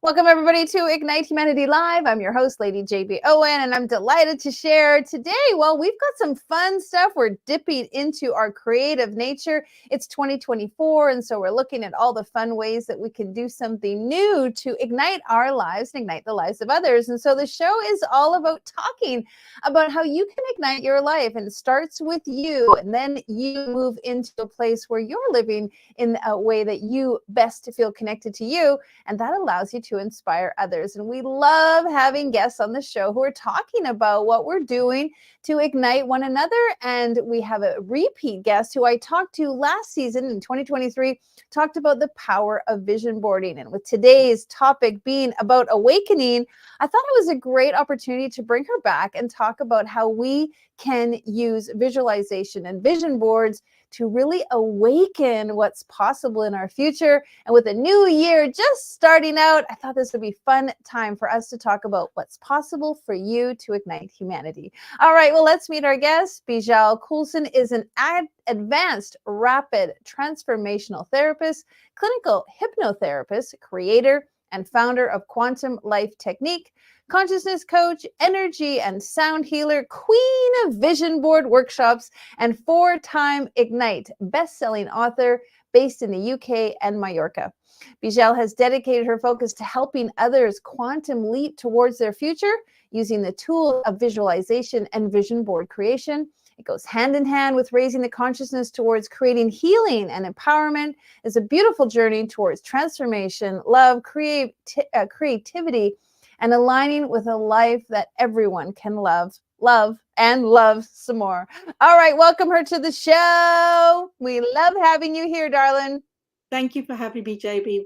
Welcome, everybody, to Ignite Humanity Live. I'm your host, Lady JB Owen, and I'm delighted to share today. Well, we've got some fun stuff. We're dipping into our creative nature. It's 2024, and so we're looking at all the fun ways that we can do something new to ignite our lives and ignite the lives of others. And so the show is all about talking about how you can ignite your life, and it starts with you, and then you move into a place where you're living in a way that you best feel connected to you, and that allows you to inspire others. And we love having guests on the show who are talking about what we're doing to ignite one another. And we have a repeat guest who I talked to last season in 2023, talked about the power of vision boarding. And with today's topic being about awakening, I thought it was a great opportunity to bring her back and talk about how we can use visualization and vision boards to really awaken what's possible in our future. And with a new year just starting out, I thought this would be a fun time for us to talk about what's possible for you to ignite humanity. All right, well, let's meet our guest. Beejal Coulson is an advanced rapid transformational therapist, clinical hypnotherapist, creator, and founder of Quantum Life Technique, consciousness coach, energy and sound healer, queen of vision board workshops, and four-time Ignite best-selling author based in the UK and Mallorca. Beejal has dedicated her focus to helping others quantum leap towards their future using the tool of visualization and vision board creation. It goes hand in hand with raising the consciousness towards creating healing and empowerment. It's a beautiful journey towards transformation, love, creativity, and aligning with a life that everyone can love some more. All right, welcome her to the show. We love having you here, darling. Thank you for having me, JB.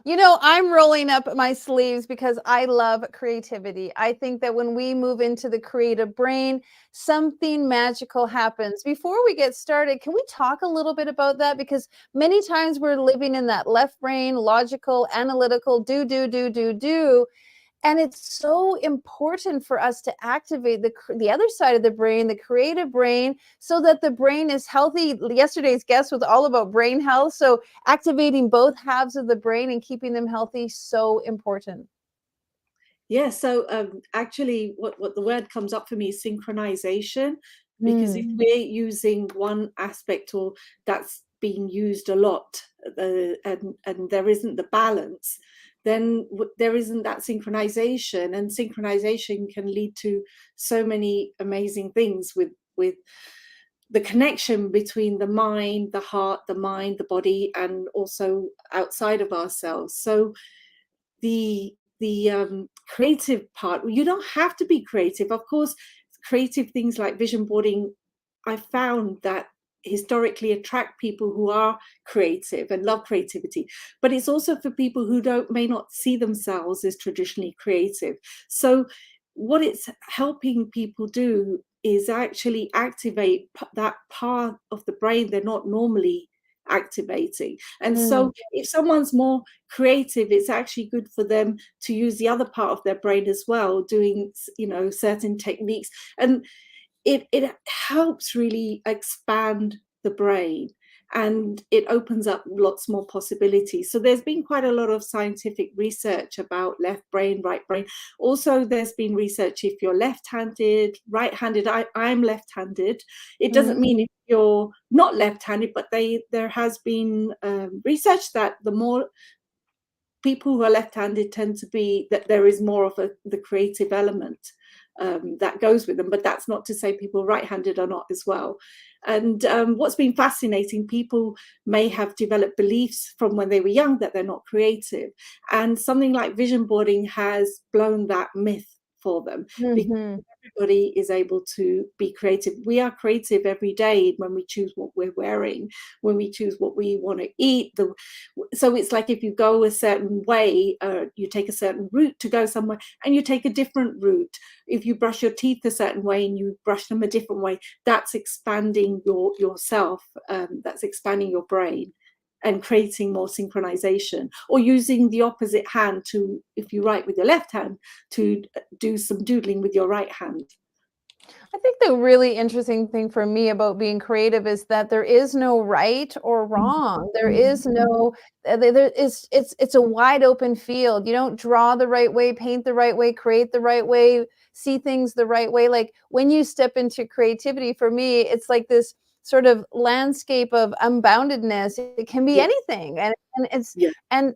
You know, I'm rolling up my sleeves because I love creativity. I think that when we move into the creative brain, something magical happens. Before we get started, can we talk a little bit about that? Because many times we're living in that left brain, logical, analytical, do. And it's so important for us to activate the other side of the brain, the creative brain, so that the brain is healthy. Yesterday's guest was all about brain health. So activating both halves of the brain and keeping them healthy, so important. Yeah, so actually what the word comes up for me is synchronization, because if we're using one aspect or that's being used a lot and there isn't the balance, then there isn't that synchronization, and synchronization can lead to so many amazing things with the connection between the mind, the heart, the mind, the body, and also outside of ourselves. So the creative part, you don't have to be creative. Of course, creative things like vision boarding, I found that historically attract people who are creative and love creativity, but it's also for people who may not see themselves as traditionally creative. So what it's helping people do is actually activate that part of the brain they're not normally activating. And so if someone's more creative, it's actually good for them to use the other part of their brain as well, doing certain techniques, and it helps really expand the brain, and it opens up lots more possibilities. So there's been quite a lot of scientific research about left brain, right brain. Also, there's been research if you're left-handed, right-handed. I'm left-handed. It doesn't mean if you're not left-handed, but there has been research that the more people who are left-handed tend to be, that there is more of the creative element that goes with them. But that's not to say people right-handed are not as well. And what's been fascinating, people may have developed beliefs from when they were young that they're not creative. And something like vision boarding has blown that myth for them, because everybody is able to be creative. We are creative every day when we choose what we're wearing, when we choose what we want to eat. So it's like if you go a certain way, you take a certain route to go somewhere, and you take a different route. If you brush your teeth a certain way and you brush them a different way, that's expanding yourself, that's expanding your brain and creating more synchronization. Or using the opposite hand to, if you write with your left hand, to do some doodling with your right hand. I think the really interesting thing for me about being creative is that there is no right or wrong. There is no there is it's a wide open field. You don't draw the right way, paint the right way, create the right way, see things the right way. Like when you step into creativity, for me, it's like this sort of landscape of unboundedness. It can be Yes. anything. And it's Yeah. and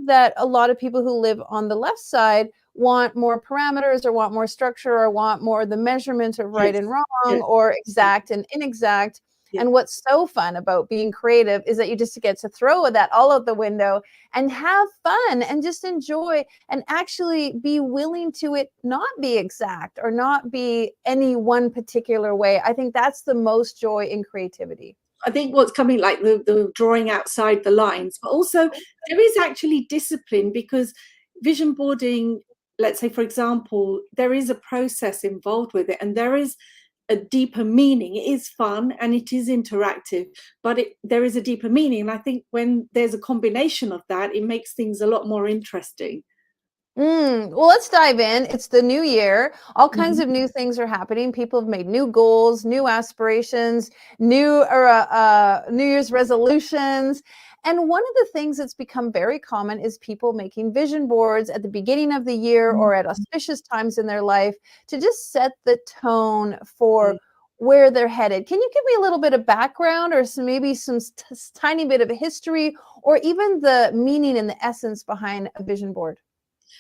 that a lot of people who live on the left side want more parameters or want more structure or want more the measurement of right Yes. and wrong Yes. or exact and inexact. Yeah. And what's so fun about being creative is that you just get to throw that all out the window and have fun and just enjoy and actually be willing to it not be exact or not be any one particular way. I think that's the most joy in creativity. I think what's coming, like the drawing outside the lines, but also there is actually discipline, because vision boarding, let's say, for example, there is a process involved with it, and there is a deeper meaning. It is fun and it is interactive, but there is a deeper meaning. And I think when there's a combination of that, it makes things a lot more interesting. Well, let's dive in. It's the new year. All kinds Mhm. of new things are happening. People have made new goals, new aspirations, New Year's resolutions. And one of the things that's become very common is people making vision boards at the beginning of the year or at auspicious times in their life to just set the tone for where they're headed. Can you give me a little bit of background or maybe some tiny bit of a history or even the meaning and the essence behind a vision board?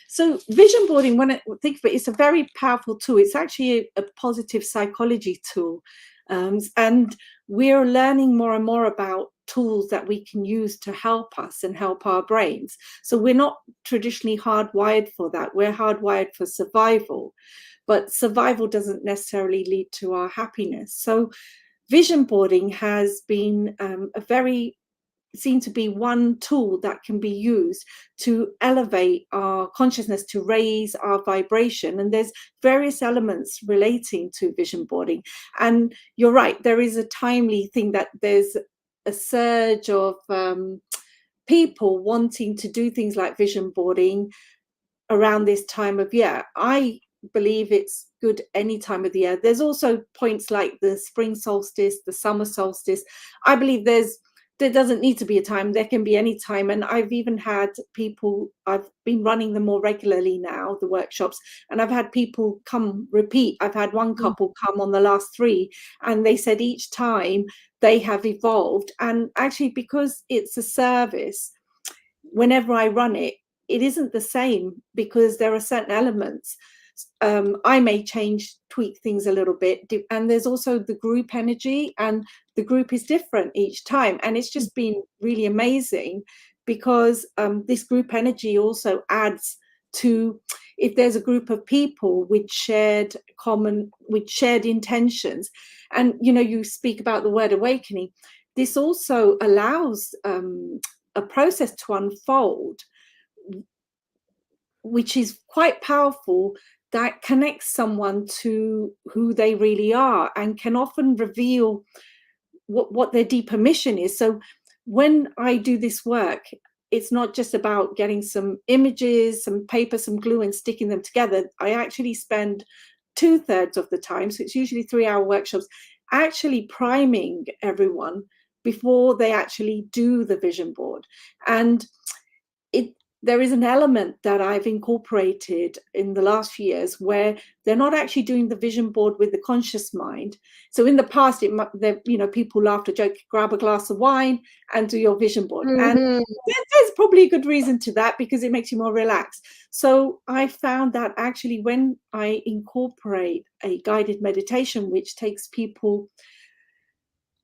So vision boarding, when I think of it, it's a very powerful tool. It's actually a positive psychology tool. And we're learning more and more about tools that we can use to help us and help our brains. So we're not traditionally hardwired for that. We're hardwired for survival, but survival doesn't necessarily lead to our happiness. So vision boarding has been a very seen to be one tool that can be used to elevate our consciousness, to raise our vibration. And there's various elements relating to vision boarding. And you're right, there is a timely thing that there's a surge of people wanting to do things like vision boarding around this time of year. I believe it's good any time of the year. There's also points like the spring solstice, the summer solstice. I believe there doesn't need to be a time, there can be any time. And I've even had people, I've been running them more regularly now, the workshops, and I've had people come repeat. I've had one couple come on the last three, and they said each time they have evolved. And actually, because it's a service, whenever I run it, it isn't the same, because there are certain elements. I may tweak things a little bit. And there's also the group energy, and the group is different each time. And it's just been really amazing, because this group energy also adds to, if there's a group of people with shared intentions. And, you speak about the word awakening. This also allows a process to unfold, which is quite powerful, that connects someone to who they really are and can often reveal what their deeper mission is. So when I do this work, it's not just about getting some images, some paper, some glue, and sticking them together. I actually spend 2/3 of the time, so it's usually 3-hour workshops, actually priming everyone before they actually do the vision board. And there is an element that I've incorporated in the last few years where they're not actually doing the vision board with the conscious mind. So in the past, people laughed or joked, grab a glass of wine and do your vision board. And there's probably a good reason to that, because it makes you more relaxed. So I found that actually when I incorporate a guided meditation, which takes people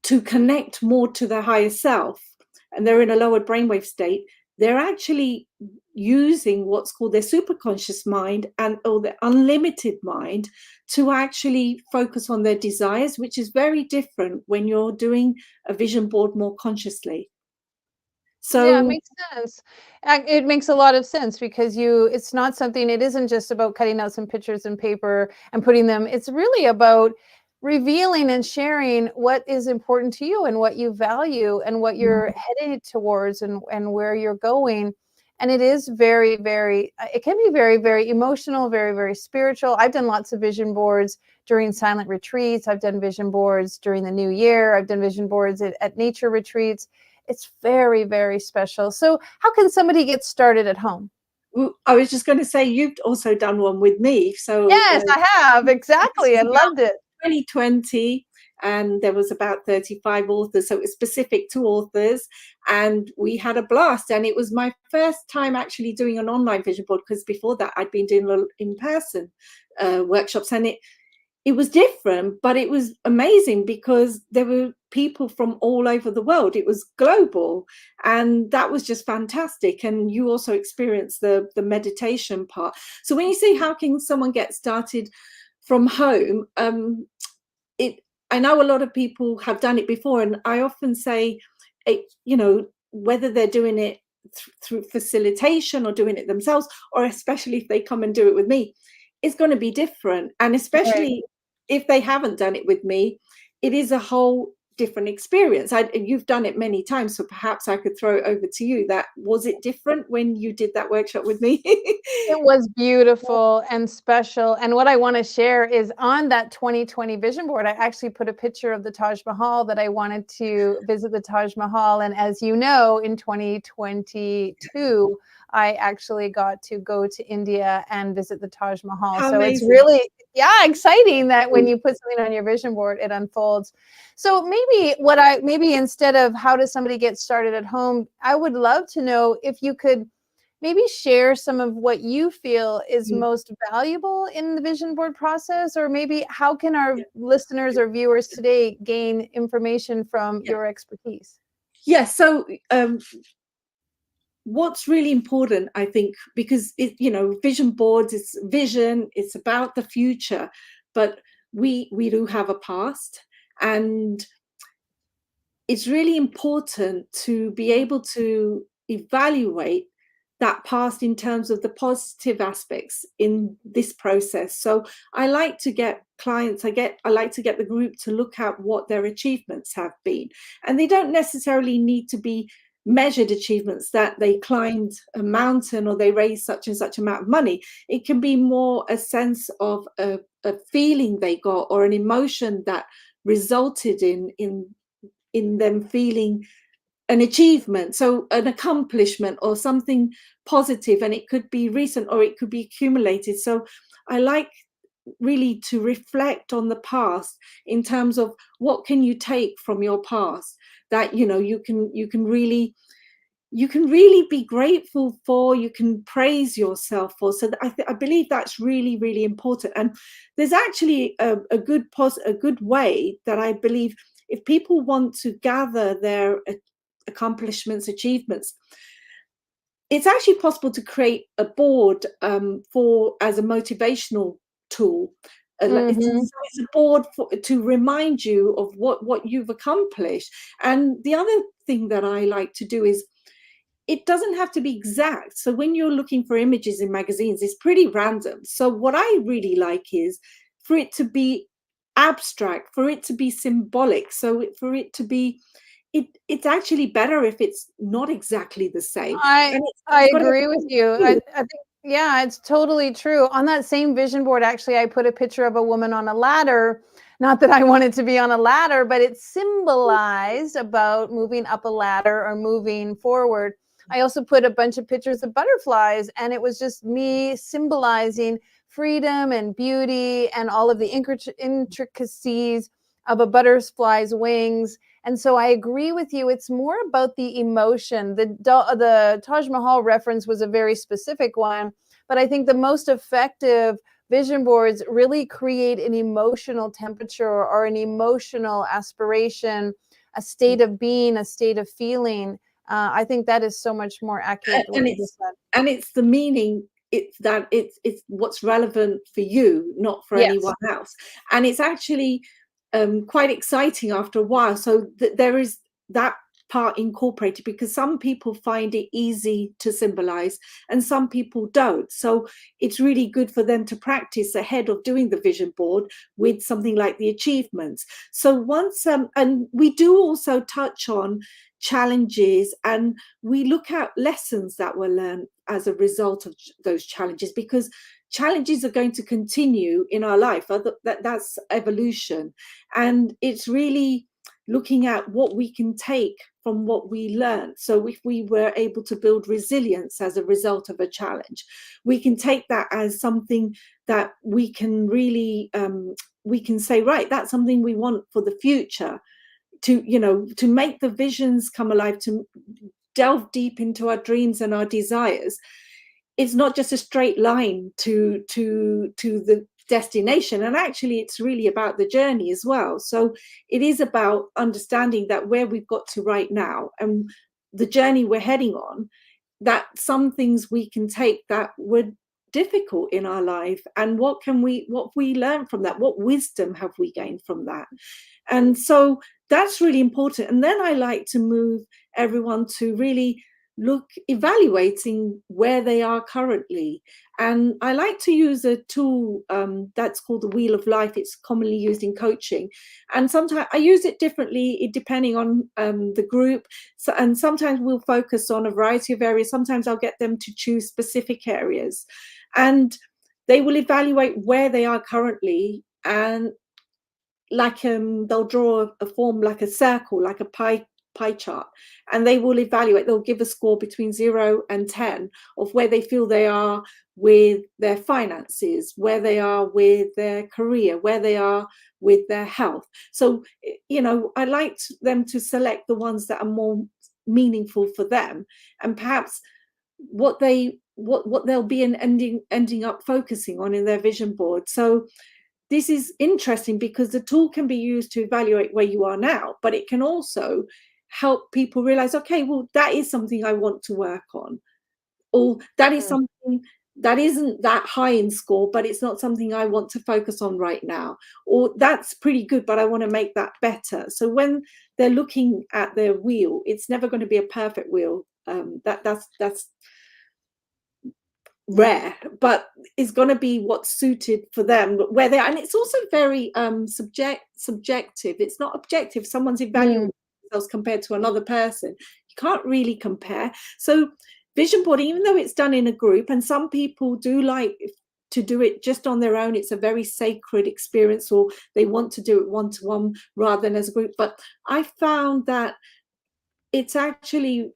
to connect more to their higher self, and they're in a lowered brainwave state, they're actually using what's called their superconscious mind or their unlimited mind to actually focus on their desires, which is very different when you're doing a vision board more consciously. Yeah, it So makes sense. It makes a lot of sense because it's not something, it isn't just about cutting out some pictures in paper and putting them. It's really about revealing and sharing what is important to you and what you value and what you're headed towards and where you're going. And it is very, very, it can be very, very emotional, very, very spiritual. I've done lots of vision boards during silent retreats. I've done vision boards during the new year. I've done vision boards at nature retreats. It's very, very special. So how can somebody get started at home? Well, I was just going to say, you've also done one with me. So Yes, I have. Exactly. I loved it. 2020, and there was about 35 authors, so it was specific to authors, and we had a blast. And it was my first time actually doing an online vision board, because before that I'd been doing in-person workshops, and it was different, but it was amazing because there were people from all over the world. It was global, and that was just fantastic. And you also experienced the meditation part. So when you say how can someone get started from home, I know a lot of people have done it before, and I often say, whether they're doing it through facilitation or doing it themselves, or especially if they come and do it with me, it's going to be different. And especially if they haven't done it with me, it is a whole different experience. You've done it many times, so perhaps I could throw it over to you. Was it different when you did that workshop with me? It was beautiful and special. And what I want to share is on that 2020 vision board, I actually put a picture of the Taj Mahal, that I wanted to visit the Taj Mahal. And as you know, in 2022, I actually got to go to India and visit the Taj Mahal. How so amazing. It's really, exciting that when you put something on your vision board, it unfolds. So maybe instead of how does somebody get started at home, I would love to know if you could maybe share some of what you feel is most valuable in the vision board process, or maybe how can our listeners or viewers today gain information from your expertise? Yes. So what's really important, I think, because vision boards, it's vision, it's about the future, but we do have a past, and it's really important to be able to evaluate that past in terms of the positive aspects in this process. So I like to get clients, I like to get the group to look at what their achievements have been. And they don't necessarily need to be measured achievements that they climbed a mountain or they raised such and such amount of money. It can be more a sense of a feeling they got, or an emotion that resulted in them feeling an achievement, so an accomplishment or something positive, and it could be recent or it could be accumulated. So I like really to reflect on the past in terms of what can you take from your past that you can really be grateful for, you can praise yourself for. So I believe that's really, really important. And there's actually a good way that I believe, if people want to gather their accomplishments, achievements, it's actually possible to create a board as a motivational tool. It's a board to remind you of what you've accomplished. And the other thing that I like to do is, it doesn't have to be exact. So when you're looking for images in magazines, it's pretty random. So what I really like is for it to be abstract, for it to be symbolic. So for it to be, it's actually better if it's not exactly the same. I agree with you. I think, it's totally true. On that same vision board, actually, I put a picture of a woman on a ladder. Not that I wanted to be on a ladder, but it symbolized about moving up a ladder or moving forward. I also put a bunch of pictures of butterflies, and it was just me symbolizing freedom and beauty and all of the intricacies of a butterfly's wings. And so I agree with you. It's more about the emotion. The Taj Mahal reference was a very specific one, but I think the most effective vision boards really create an emotional temperature or an emotional aspiration, a state of being, a state of feeling. I think that is so much more accurate than what you just said. And it's the meaning. It's what's relevant for you, not for anyone else. And it's actually quite exciting after a while. So there is that part incorporated, because some people find it easy to symbolize and some people don't. So it's really good for them to practice ahead of doing the vision board with something like the achievements. So once and we do also touch on challenges, and we look at lessons that were learned as a result of those challenges, because challenges are going to continue in our life. That's evolution. And it's really looking at what we can take from what we learned. So if we were able to build resilience as a result of a challenge, we can take that as something that we can really, we can say, right, that's something we want for the future, to, you know, to make the visions come alive, to delve deep into our dreams and our desires. It's not just a straight line to the destination, and actually it's really about the journey as well. So it is about understanding that where we've got to right now and the journey we're heading on, that some things we can take that were difficult in our life, and what we learn from that, what wisdom have we gained from that. And so that's really important. And then I like to move everyone to really evaluating where they are currently. And I like to use a tool that's called the Wheel of Life. It's commonly used in coaching, and sometimes I use it differently depending on the group. So, and sometimes we'll focus on a variety of areas. Sometimes I'll get them to choose specific areas, and they will evaluate where they are currently, and like they'll draw a form like a circle, like a pie chart, and they will evaluate. They'll give a score between 0 and 10 of where they feel they are with their finances, where they are with their career, where they are with their health. So, you know, I like them to select the ones that are more meaningful for them, and perhaps what they'll be ending up focusing on in their vision board. So this is interesting because the tool can be used to evaluate where you are now, but it can also help people realize, okay, well, that is something I want to work on, or that is something that isn't that high in score, but it's not something I want to focus on right now, or that's pretty good, but I want to make that better. So when they're looking at their wheel, it's never going to be a perfect wheel. That's rare, but it's going to be what's suited for them, where they are. And it's also very subjective. It's not objective. Someone's evaluating themselves compared to another person. You can't really compare. So vision boarding, even though it's done in a group, and some people do like to do it just on their own, it's a very sacred experience, or they want to do it one-to-one rather than as a group. But I found that it's actually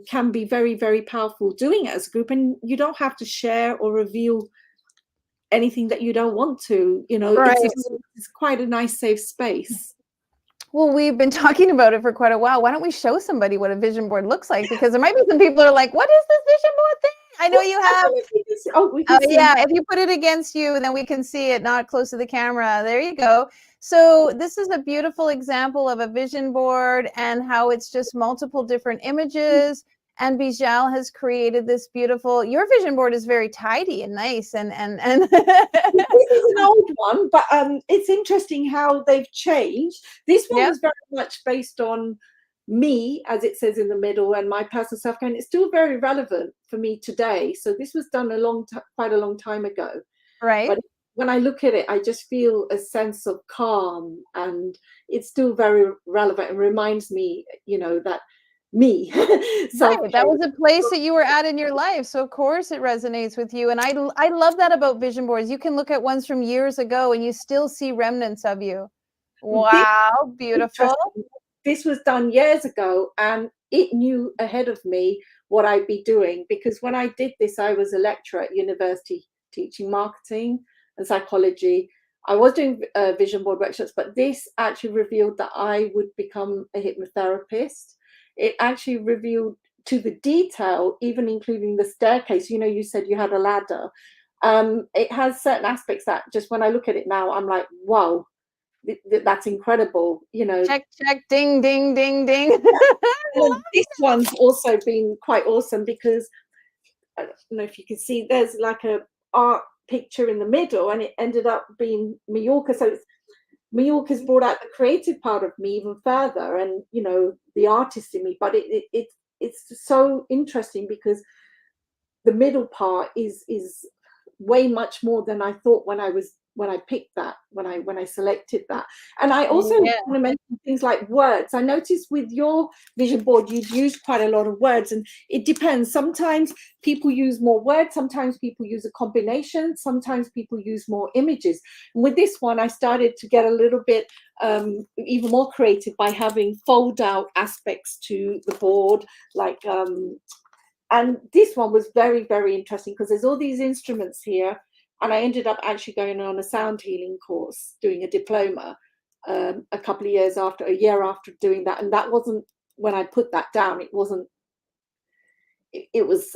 can be very, very powerful doing it as a group, and you don't have to share or reveal anything that you don't want to. You know, Right. it's quite a nice safe space. Well, we've been talking about it for quite a while. Why don't we show somebody what a vision board looks like? Because there might be some people who are like, what is this vision board thing? I know you have. We can see. Yeah, if you put it against you, then we can see it, not close to the camera. There you go. So this is a beautiful example of a vision board and how it's just multiple different images. And Beejal has created this beautiful, your vision board is very tidy and nice. And This is an old one, but it's interesting how they've changed. This one was very much based on me, as it says in the middle, and my personal self-care, and it's still very relevant for me today. So this was done quite a long time ago. Right. But when I look at it, I just feel a sense of calm, and it's still very relevant and reminds me, you know, that me. Right. That was a place that you were at in your life. So of course it resonates with you. And I love that about vision boards. You can look at ones from years ago and you still see remnants of you. Wow, beautiful. This was done years ago, and it knew ahead of me what I'd be doing, because when I did this, I was a lecturer at university teaching marketing and psychology. I was doing vision board workshops, but this actually revealed that I would become a hypnotherapist. It actually revealed to the detail, even including the staircase. You know, you said you had a ladder. It has certain aspects that just when I look at it now, I'm like, wow, that's incredible. You know, check, ding, ding, ding, ding. This one's also been quite awesome because I don't know if you can see, there's like a art picture in the middle, and it ended up being Mallorca. So Mallorca's brought out the creative part of me even further, and you know, the artist in me. But it's so interesting because the middle part is way much more than I thought when I was when I picked that, when I selected that. And I also want to mention things like words. I noticed with your vision board, you'd use quite a lot of words, and it depends. Sometimes people use more words, sometimes people use a combination, sometimes people use more images. And with this one, I started to get a little bit even more creative by having fold out aspects to the board, like and this one was very, very interesting because there's all these instruments here. And I ended up actually going on a sound healing course, doing a diploma a year after doing that. And that wasn't, when I put that down, it wasn't, it was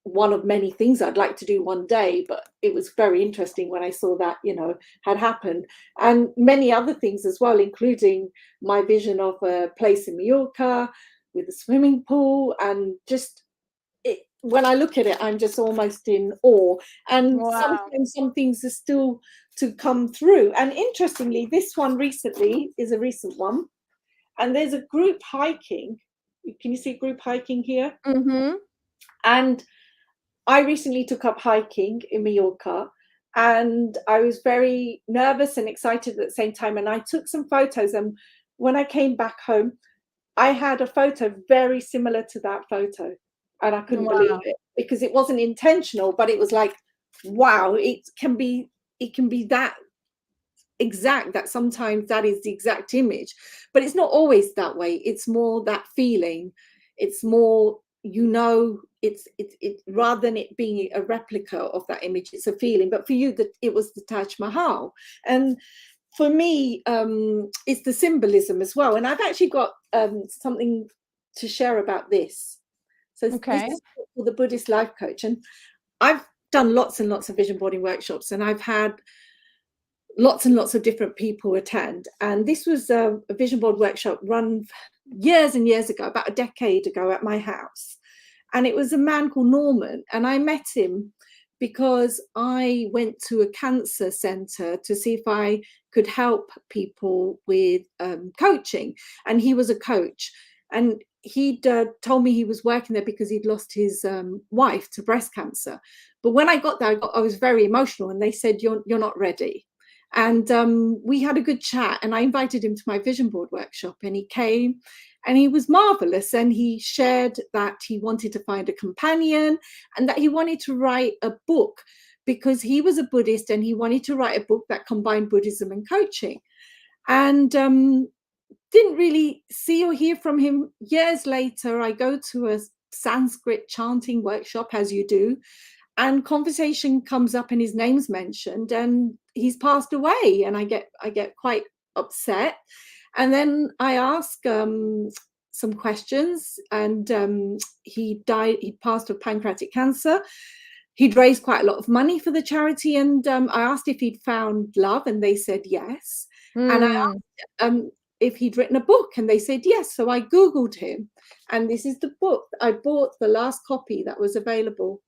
one of many things I'd like to do one day, but it was very interesting when I saw that, had happened. And many other things as well, including my vision of a place in Mallorca with a swimming pool, and just, when I look at it, I'm just almost in awe. And sometimes some things are still to come through. And interestingly, this one recently is a recent one. And there's a group hiking. Can you see group hiking here? Mm-hmm. And I recently took up hiking in Mallorca, and I was very nervous and excited at the same time. And I took some photos. And when I came back home, I had a photo very similar to that photo. And I couldn't believe it, because it wasn't intentional, but it was like, wow, it can be that exact, that sometimes that is the exact image, but it's not always that way. It's more that feeling. It's more, it's rather than it being a replica of that image, it's a feeling. But for you, that it was the Taj Mahal. And for me, it's the symbolism as well. And I've actually got something to share about this. So this is for the Buddhist life coach. And I've done lots and lots of vision boarding workshops, and I've had lots and lots of different people attend. And this was a vision board workshop run years and years ago, about a decade ago, at my house. And it was a man called Norman. And I met him because I went to a cancer center to see if I could help people with coaching. And he was a coach. And he'd told me he was working there because he'd lost his wife to breast cancer. But when I got there, I was very emotional, and they said, you're not ready. And we had a good chat, and I invited him to my vision board workshop, and he came, and he was marvelous. And he shared that he wanted to find a companion, and that he wanted to write a book because he was a Buddhist, and he wanted to write a book that combined Buddhism and coaching. And didn't really see or hear from him. Years later, I go to a Sanskrit chanting workshop, as you do, and conversation comes up and his name's mentioned, and he's passed away. And I get quite upset. And then I ask some questions, and he died. He passed of pancreatic cancer. He'd raised quite a lot of money for the charity, and I asked if he'd found love, and they said yes. And I asked if he'd written a book, and they said yes. So I Googled him, and this is the book. I bought the last copy that was available.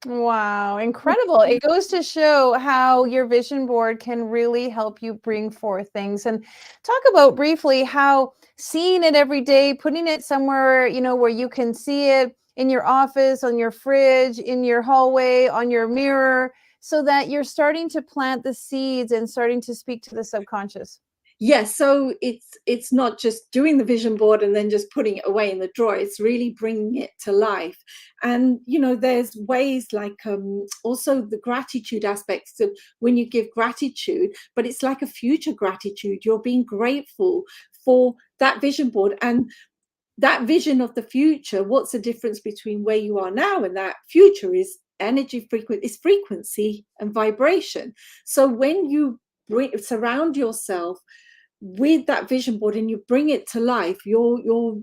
Wow, incredible. It goes to show how your vision board can really help you bring forth things. And talk about briefly how seeing it every day, putting it somewhere, where you can see it, in your office, on your fridge, in your hallway, on your mirror, so that you're starting to plant the seeds and starting to speak to the subconscious. Yes, so it's not just doing the vision board and then just putting it away in the drawer. It's really bringing it to life. And there's ways like also the gratitude aspects of when you give gratitude, but it's like a future gratitude. You're being grateful for that vision board and that vision of the future. What's the difference between where you are now and that future? Is frequency and vibration. So when you surround yourself with that vision board and you bring it to life, you're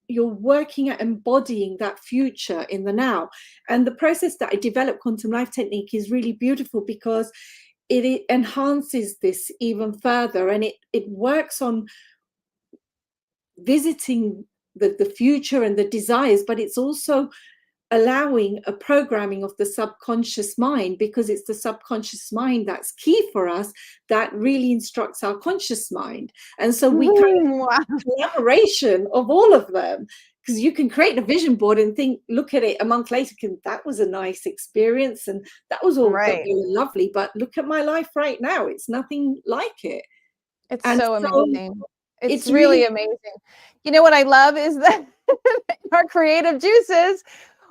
working at embodying that future in the now. And the process that I developed, quantum life technique, is really beautiful because it enhances this even further, and it works on visiting the future and the desires, but it's also allowing a programming of the subconscious mind, because it's the subconscious mind that's key for us, that really instructs our conscious mind. And so we kind of collaboration of all of them because you can create a vision board and look at it a month later, that was a nice experience and that was all Right. very lovely, but look at my life right now, it's nothing like it. It's And so so amazing. It's it's really really, amazing. You know what I love is that our creative juices,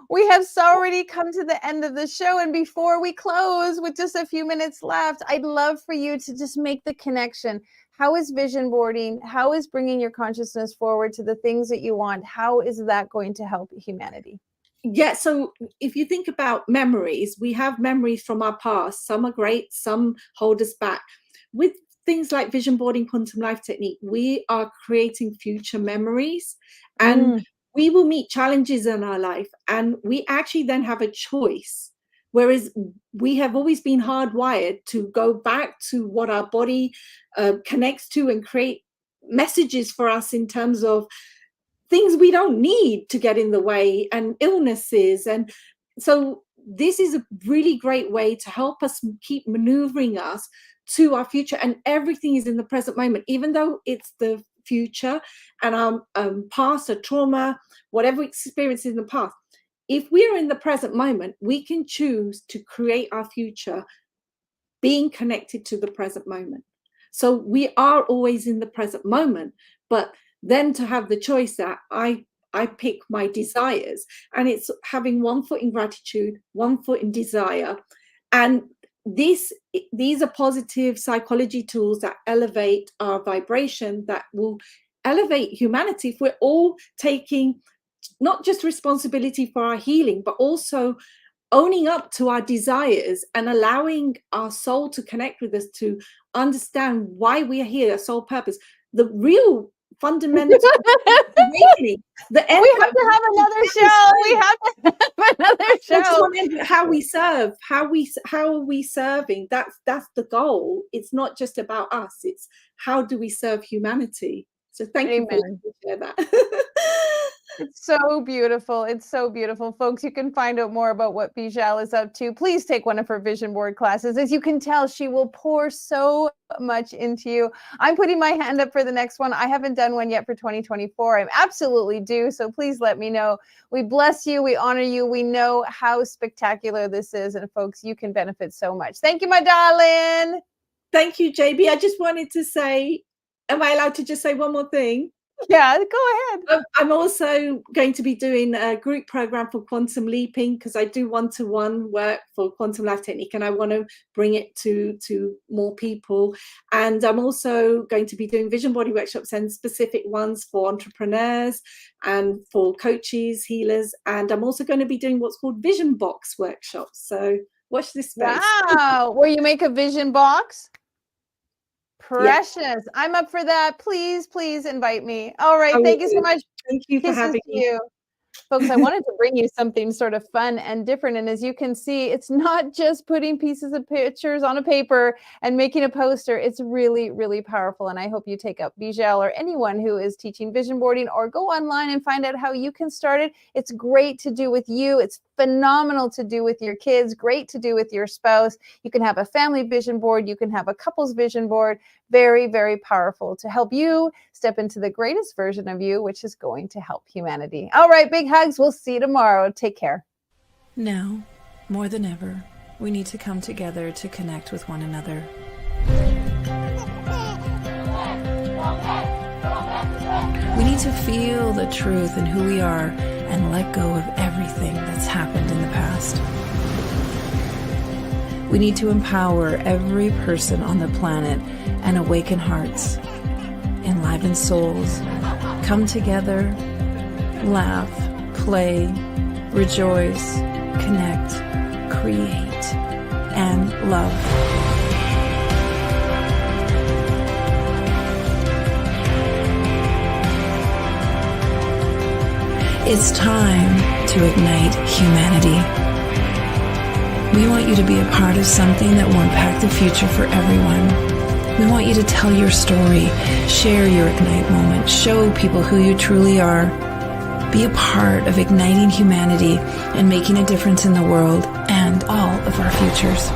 we have already come to the end of the show. And before we close with just a few minutes left, I'd love for you to just make the connection. How is vision boarding? How is bringing your consciousness forward to the things that you want? How is that going to help humanity? yeah, so if you think about memories, we have memories from our past. Some are great, some hold us back. With things like vision boarding, quantum life technique, we are creating future memories, and Mm, we will meet challenges in our life, and we actually then have a choice. Whereas we have always been hardwired to go back to what our body connects to and create messages for us in terms of things we don't need to get in the way and illnesses. And so this is a really great way to help us keep maneuvering us to our future, and everything is in the present moment, even though it's the future and our past or trauma, whatever experience in the past. If we are in the present moment, we can choose to create our future being connected to the present moment. So we are always in the present moment, but then to have the choice that I pick my desires, and it's having one foot in gratitude, one foot in desire. And these are positive psychology tools that elevate our vibration, that will elevate humanity if we're all taking not just responsibility for our healing, but also owning up to our desires and allowing our soul to connect with us, to understand why we are here, our soul purpose, the real fundamental awakening, the end. we have to have another show. We have to have another show. How we serve, how are we serving? That's the goal. It's not just about us, it's how do we serve humanity. So thank you for letting me share that. It's so beautiful. It's so beautiful. Folks, you can find out more about what Beejal is up to. Please take one of her vision board classes. As you can tell, she will pour so much into you. I'm putting my hand up for the next one. I haven't done one yet for 2024. I'm absolutely due. So please let me know. We bless you. We honor you. We know how spectacular this is. And folks, you can benefit so much. Thank you, my darling. Thank you, JB. I just wanted to say, am I allowed to just say one more thing? Yeah, go ahead. I'm also going to be doing a group program for quantum leaping, because I do one-to-one work for quantum life technique and I want to bring it to more people. And I'm also going to be doing vision body workshops, and specific ones for entrepreneurs and for coaches, healers. And I'm also going to be doing what's called vision box workshops. So watch this space. Wow. Where you make a vision box? Precious. Yeah. I'm up for that. Please, please invite me. All right. Thank you so much. Thank you for having me. You. Folks, I wanted to bring you something sort of fun and different. And as you can see, it's not just putting pieces of pictures on a paper and making a poster. It's really, really powerful. And I hope you take up Beejal or anyone who is teaching vision boarding, or go online and find out how you can start it. It's great to do with you. It's phenomenal to do with your kids, great to do with your spouse. You can have a family vision board. You can have a couple's vision board. Very, very powerful to help you step into the greatest version of you, which is going to help humanity. All right, big hugs. We'll see you tomorrow. Take care. Now, more than ever, we need to come together to connect with one another. We need to feel the truth in who we are and let go of everything that's happened in the past. We need to empower every person on the planet and awaken hearts, enliven souls, come together, laugh, play, rejoice, connect, create, and love. It's time to ignite humanity. We want you to be a part of something that will impact the future for everyone. We want you to tell your story, share your Ignite moment, show people who you truly are. Be a part of igniting humanity and making a difference in the world and all of our futures.